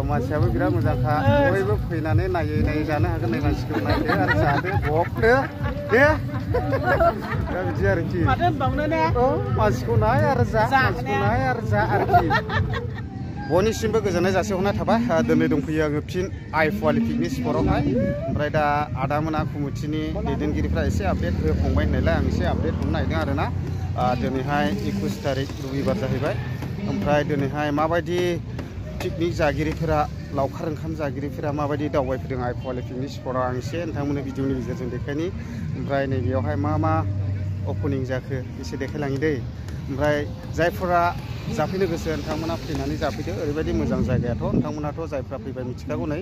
मानसियाबो बिराद मोजांखा बयबो फैनानै नायै जानो हागोन नै मानसिखौ नायदो आरो जादो बकदो दे दा बिदि आरोखि माथो बावनो ने मानसिखौ नाय आरो जा मानसिखौ नाय आरो जा आरोखि बयनिसिमबो गोजोननाय जासिहरनाय थाबाय दिनै दंफैयो आङो फिन आइ फुवालि पिकनिक स्पटआवहाय ओमफ्राय दा आदामोना कमिटिनि दैदेनगिरिफ्रा एसे आपडेट होफंबाय होननायलाय आं एसे आपडेट होनो नागिरदों आरोना दिनैहाय 21 तारिख रबिबार जाहैबाय ओमफ्राय दिनैहाय माबायदि पिकनिक जागिरिफोरा लावखार ओंखाम जागिरिफोरा माबायदि दावबायफैदों आइ फुवालि पिकनिक स्पटआव आं एसे नोंथांमोननो भिडिअनि गेजेरजों देखायनि ओमफ्राय नैबेयावहाय मा अपेनिं जाखो एसे देखायलाङि दै ओमफ्राय जायफोरा जाफैनो गोसो नोंथांमोना फैनानै जाफैदो ओरैबायदि मोजां जायगायाथ' नोंथांमोनाथ' जायफ्रा फैबाय मिथिखागौ नै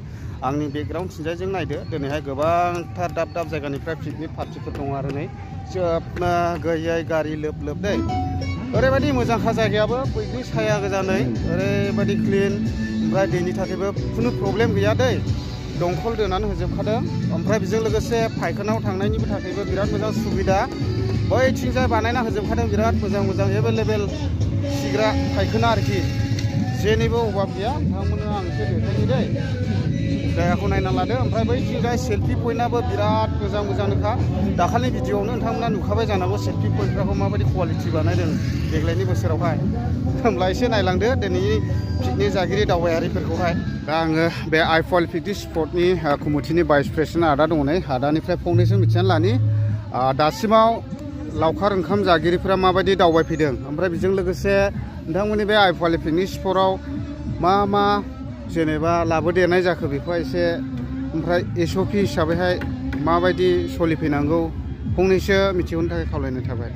आंनि बेकग्राउन्ड थिंजायजों नायदो दिनैहाय गोबांथार दाब जायगानिफ्राय पिकनिक पार्टिफोर दङ आरो नै जोबनो गैयै गारि लोब दै ओरैबायदि मोजांखा जायगायाबो बैग्रि साया गोजानै ओरैबायदि क्लिन ओमफ्राय दैनि थाखायबो खुनु प्रब्लेम गैया दै दंखल दोनानै होजोबखादों ओमफ्राय बेजों लोगोसे फायखानाव थांनायनिबो थाखायबो बिराद मोजां सुबिदा बैथिंजाय बानायना होजोबखादों बिराद मोजां एभेलेबेल खिग्रा फायखाना आरोखि जेनिबो अभाब गैया नोंथांमोननो आं एसे देखायनि दै जायगाखौ नायना लादो ओमफ्राय बैथिंजाय सेल्फि पइन्टआबो बिराद मोजांनोखा दाखालि भिडिअआवनो नोंथांमोना नुखाबाय जानांगौ सेल्फि पइन्टफोरखौ माबायदि क्वालिटि बानायदों देग्लायनि बोसोरावहाय होमब्ला एसे नायलांदो दिनैनि पिकनिक जागिरि दावबायारिफोरखौहाय दा आङो बे आइ फुवालि पिकनिक स्पटनि कमिटिनि भाइस प्रेसिडेन्ट आदा दङ नै आदानिफ्राय फंनैसो मिथिनानै लानि दासिमाव लावखार ओंखाम जागिरिफोरा माबायदि दावबायफैदों ओमफ्राय बेजों लोगोसे नोंथांमोननि बे आइ फुवालि पिकनिक स्पटआव मा जेनेबा लाबोदेरनाय जाखो बेखौ एसे ओमफ्राय SOP हिसाबैहाय माबायदि सोलिफैनांगौ फंनैसो मिथिहोनो थाखाय खावलायनाय थाबाय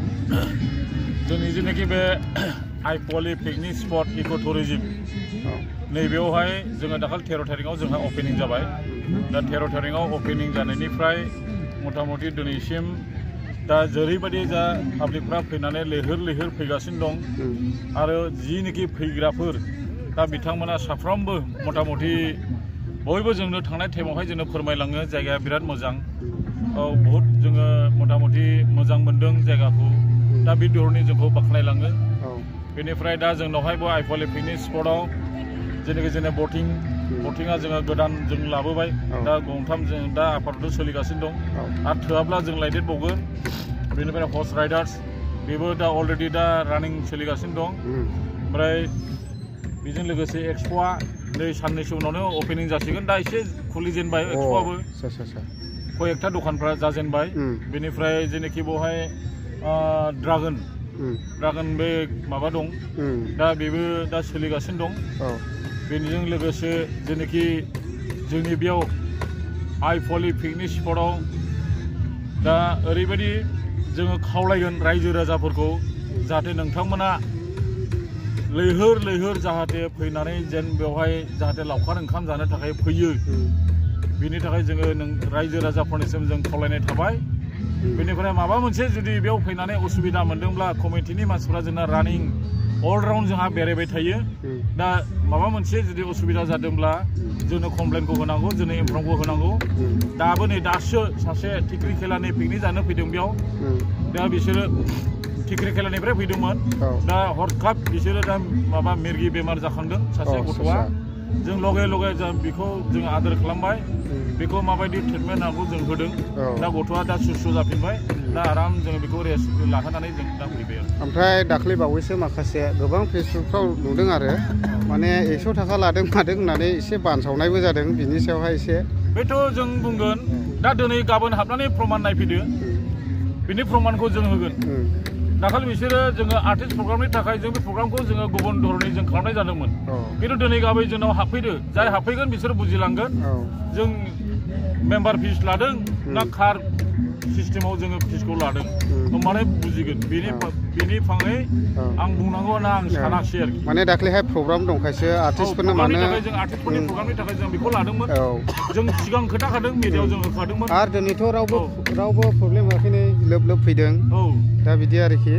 जोंनि जेनाखि बे आइ फुवालि पिकनिक स्पट इक' टुरिजम नैबेयावहाय जोङो दाखालि 13 तारिखआव जोंहा अपेनिं जाबाय दा 13 तारिखआव अपेनिं जानायनिफ्राय मथा-मथि दिनैसिम दा जेरैबायदि जा पाब्लिकफ्रा फैनानै लैहोर फैगासिनो दं आरो जिनिखि फैग्राफोर दा बिथांमोना साफ्रोमबो मथा-मथि बयबो जोंनो थांनाय टाइमावहाय जोंनो फोरमायलाङो जायगाया बिराद मोजां बहुत जोङो मथा-मथि मोजां मोनदों जायगाखौ दा बे धरनि जोंखौ बाख्नायलाङो बेनिफ्राय दा जोंनावहायबो आइ फुवालि पिकनिक स्पटआव जेनेखि जोंना बटिंआ जोङो गोदान जों लाबोबाय दा गंथाम जों दा आफादआव सोलिगासिनो दं आरो थोआब्ला जों लायदेरबावगोन बेनिफ्राय हर्स राइडार्स बेबो दा अलरेडि दा रानिं सोलिगासिनो दं ओमफ्राय बेजों लोगोसे एक्सप'आ नै साननैसो उनावनो अपेनिं जासिगोन दा एसे खुलिजेनबाय एक्सप'आबो कयेकथा दखानफ्रा जाजेनबाय बेनिफ्राय जेनेखि बेवहाय ड्रागन बे माबा दं दा बेबो दा सोलिगासिनो दं बेनिजों लोगोसे जेनेखि जोंनि बेयाव आइ फुवालि पिकनिक स्पटआव दा ओरैबायदि जोङो खावलायगोन रायजो राजाफोरखौ जाहाथे नोंथांमोना लैहोर जाहाथे फैनानै जेन बेवहाय जाहाथे लावखार ओंखाम जानो थाखाय फैयो बेनि थाखाय जोङो रायजो राजाफोरनिसिम जों खावलायनाय थाबाय बेनिफ्राय माबा मोनसे जुदि बेयाव फैनानै उसुबिदा मोनदोंब्ला कमिटिनि मानसिफ्रा जोंना रानिं अलराउन्ड जोंहा बेरायबाय थायो दा माबा मोनसे जुदि उसुबिदा जादोंब्ला जोंनो कमप्लेनखौ होनांगौ जोंनो इनफर्मखौ होनांगौ दाबो नै दासो सासे टिक्रि खेलानि पिकनिक जानो फैदों बेयाव दा बिसोरो टिक्रि खेलानिफ्राय फैदोंमोन दा हरखाब बिसोरो दा माबा मिरगि बेमार जाखांदों सासे गथ'आ जों लगे जों बेखौ जों आदर खालामबाय बेखौ माबायदि ट्रिटमेन्ट नांगौ जों होदों दा गथ'आ दा सुस्थ' जाफिनबाय दा आराम जों बेखौ रेस्ट लाहोनानै जों दा फैबाय ओमफ्राय दाख्लै बावैसो माखासे गोबां फेसबुकफ्राव नुदों आरो माने 100 थाखा लादों मादों होननानै एसे बानसावनायबो जादों बिनि सायावहाय एसे बेथ' जों बुंगोन दा दिनै गाबोन हाबनानै प्रमान नायफैदो बिनि प्रमानखौ जों होगोन दाखालि बिसोरो जोङो आर्टिस्ट प्रग्रामनि थाखाय जों बे प्रग्रामखौ जोङो गुबुन धरनै जों खालामनाय जादोंमोन खिन्थु दिनै गाबै जोंनाव हाबफैदो जाय हाबफैगोन बिसोर बुजिलांगोन जों मेम्बार फिस लादों ना कार सिस्टेमाव जोङो फिसखौ लादों होमबानो बुजिगोन बेनि फाङै आं बुंनांगौ ना आं सानाखिसै आरोखि माने दाख्लैहाय प्रग्राम दंखायसो आर्टिस्टफोरनो माने जों आर्टिस्टफोरनि प्रग्रामनि थाखाय जों बेखौ लादोंमोन जों सिगां खोथाखादों मिडियायाव जों होखादोंमोन आरो दिनैथ' रावबो प्रब्लेम होआखै नै लोब फैदों दा बिदि आरोखि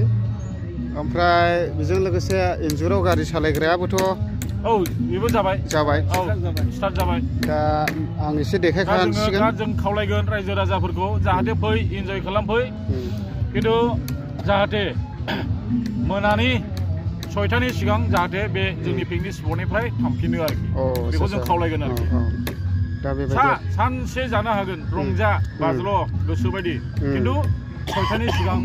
ओमफ्राय बेजों लोगोसे इन्जुराव गारि सालायग्रायाबोथ' बेबो जाबाय स्टार्ट जाबाय दा आं एसे देखायखानोसिगोन जों खावलायगोन रायजो राजाफोरखौ जाहाथे फै इन्जय खालामफै खिन्थु जाहाथे मोनानि 6타नि सिगां जाहाथे बे जोंनि पिकनिक स्पटनिफ्राय थांफिनो आरोखि बेखौ जों खावलायगोन आरोखि दा बेबायदि सानसे जानो हागोन रंजा बाज्ल' गोसोबायदि खिन्थु 6टानि सिगां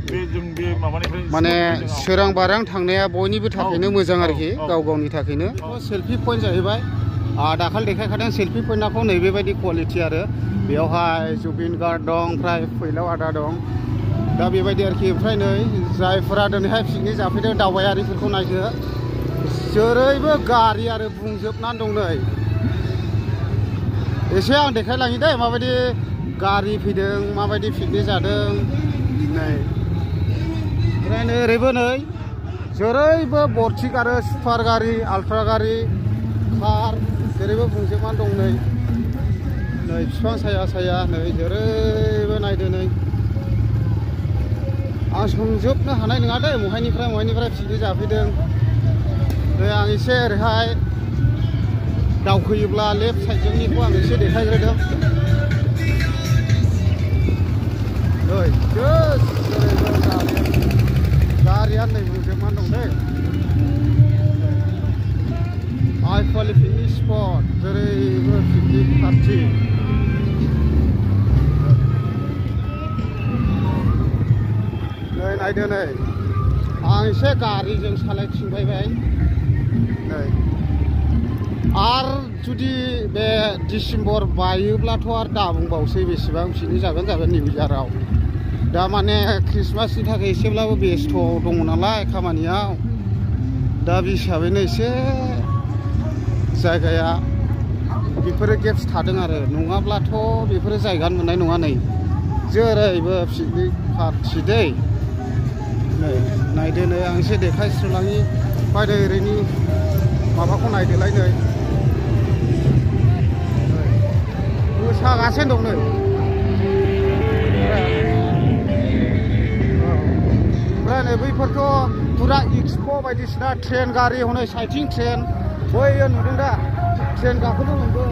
बे जों बे माबानिफ्राय माने सोरां बारां थांनाया बयनिबो थाखायनो मोजां आरोखि गाव गावनि थाखायनो सेल्फि पइन्ट जाहैबाय दाखाल देखायखादों सेल्फि पइन्टखौ नैबेबायदि क्वालिटि आरो बेयावहाय जुबिन गार्ड दं ओमफ्राय फैलाव आदा दं दा बेबायदि आरोखि ओमफ्राय नै जायफोरा दिनैहाय पिकनिक जाफैदों दावबायारिफोरखौ नायनो जेरैबो गारि आरो बुंजोबनानै दं नै एसे आं देखायलाङि दे माबायदि गारि फैदों माबायदि पिकनिक जादों नै ओमफ्राय नै ओरैबो नै जेरैबो बरथिक आरो सुपार गारि आल्ट्रा गारि कार जेरैबो बुंजोबनानै दं नै नै बिफां साया साया नै जेरैबो नायदो नै आं संजोबनो हानाय नङा दे महायनिफ्राय पिकनिक जाफैदों नै आं एसे ओरैहाय दावखोयोब्ला लेफ्ट साइडजोंनिखौ आं एसे देखायग्रोदों नै जेरैबो गारिया नै बुंजोबनानै दं दै हाई क्वालिटी पिकनिक स्पट जेरैबो पिकनिक पार्टी नै नायदो नै आं एसे गारिजों सालायथिंबाय नै आरो जुदि बे डिसेम्बर बायोब्लाथ' आरो दाबुंबावसै बेसेबां पिकनिक जागोन निउ इयाराव दा माने क्रिसमासनि थाखाय एसेब्लाबो बेस्थ' दङ नालाय खामानियाव दा बे हिसाबैनो एसे जायगाया बेफोरो गेप्स थादों आरो नङाब्लाथ' बेफोरो जायगा मोननाय नङा नै जेरैबो पिकनिक पार्टी दै नै नायदो नै आं एसे देखायस्रोलाङि बायदि ओरैनि माबाखौ नायदोलाय नै मोसागासिनो दं नै ओमफ्राय नै बैफोरथ' फुरा एक्सप' बायदिसिना ट्रेन गारि हनै साइथिं ट्रेन बैयो नुदों दा ट्रेन गाखोनो मोनगोन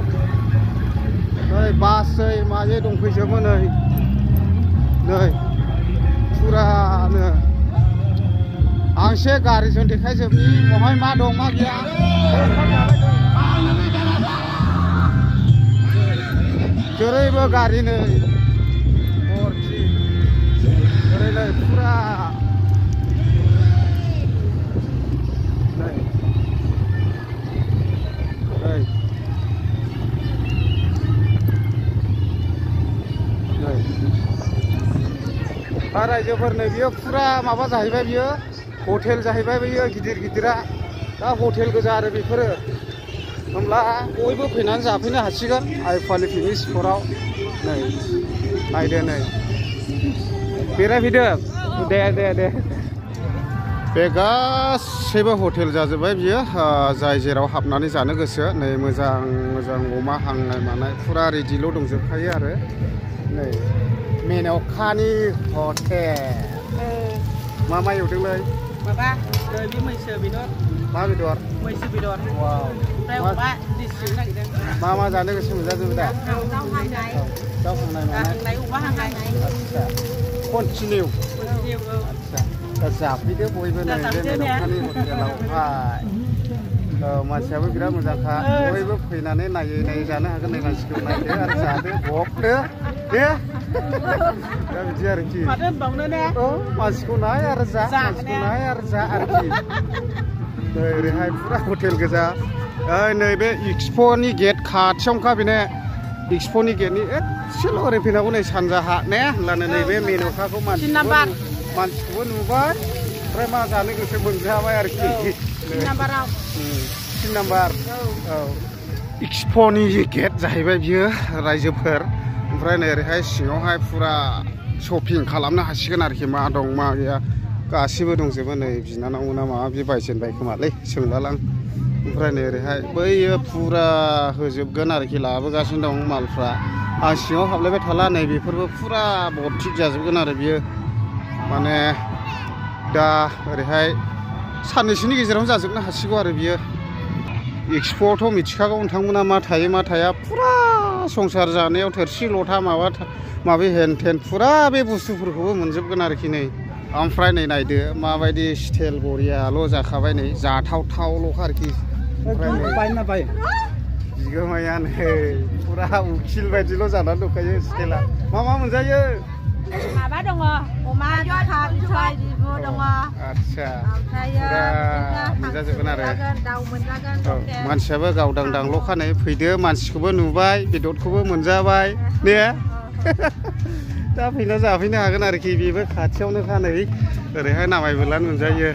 नै बासै माजे दंफैजोबो नै फुरानो आं एसे गारिजों देखायजोबनि बहाय मा दं मा गैया जेरैबो गारि नै बरथि ओरैलाय फुरा रायजोफोर नै बियो फुरा माबा जाहैबाय बियो हटेल जाहैबाय बियो गिदिर गिदिरा दा हटेल गोजा आरो बेफोरो होमब्ला बयबो फैनानै जाफैनो हासिगोन आइ क्वालिटी पिकनिक स्पटआव नै नायदो नै बेरायफैदों दे बे गासैबो हटेल जाजोब्बाय बियो जाय जेराव हाबनानै जानो गोसो नै मोजां अमा हांनाय मानाय फुरा रेडिल' दंजोबखायो आरो नै मेन'कानि हटेल मा एवदोंलै माबा बे मैसो बेदर मा बेदर मैसो बेदर वाव ओमफ्राय अमा दिसिउ नागिरदों मा जानो गोसो मोनजाजोबो दा दाउ हांनाय अमा हांनाय आच्छा कन्टिनिउ आच्छा दा जाफैदो बयबो नै बे मेन'कानि हटेलावहाय मानसियाबो बिराद मोजांखा बयबो फैनानै नायै जानो हागोन नै मानसिखौ नायदो आरो जादो बखदो दे दा बिदि आरोखि माथो होनबावनो ने मानसिखौ नाय आरो जा आरोखि नै ओरैहाय फुरा हटेल गोजा नैबे एक्सप'नि गेट खाथियावनोखा बेनो एक्सप'नि गेटनि एसेल' ओरै फैनांगौ नै सानजाहा ने होनब्लानो नैबे मेन'काखौ मानसिखौबो नुबाय ओमफ्राय मा जानो गोसो मोनजाबाय आरोखि 3 नाम्बार एक्सप'नि गेट जाहैबाय बियो रायजोफोर ओमफ्राय नै ओरैहाय सिङावहाय फुरा शपिं खालामनो हासिगोन आरोखि मा दं मा गैया गासिबो दंजोबो नै बिनानावमोना माबा बे बायजेनबाय खोमालै सोंलालां ओमफ्राय नै ओरैहाय बैयो फुरा होजोबगोन आरोखि लाबोगासिनो दं मालफ्रा आं सिङाव हाबलायबाय थाला नै बेफोरबो फुरा बरथिक जाजोबगोन आरो बियो माने दा ओरैहाय साननैसोनि गेजेरावनो जाजोबनो हासिगौ आरो बियो एक्सप'आवथ' मिथिखागौ नोंथांमोना मा थायो मा थाया फुरा संसार जानायाव थोरसि लथा माबा माबि हेन थेन फुरा बे बुस्थुफोरखौबो मोनजोबगोन आरोखि नै ओमफ्राय नै नायदो माबायदि स्टाइल बरियाल' जाखाबाय नै जाथावथावल' आरोखि बाय ना बाय बिगोमाया नै पुरा उखिल बायदिल' जानानै दंखायो स्टाइला मा मोनजायो माबा दङ अमा फाम सय बिबु दङ आच्छा ओमफ्रायो मोनजाजोबगोन आरो दाउ मोनजागोन मानसियाबो गावदांदांल' खानै फैदो मानसिखौबो नुबाय बेदरखौबो मोनजाबाय ने दा फैना जाफैनो हागोन आरोखि बेबो खाथियावनो खानै ओरैहाय नामायबोला नुजायो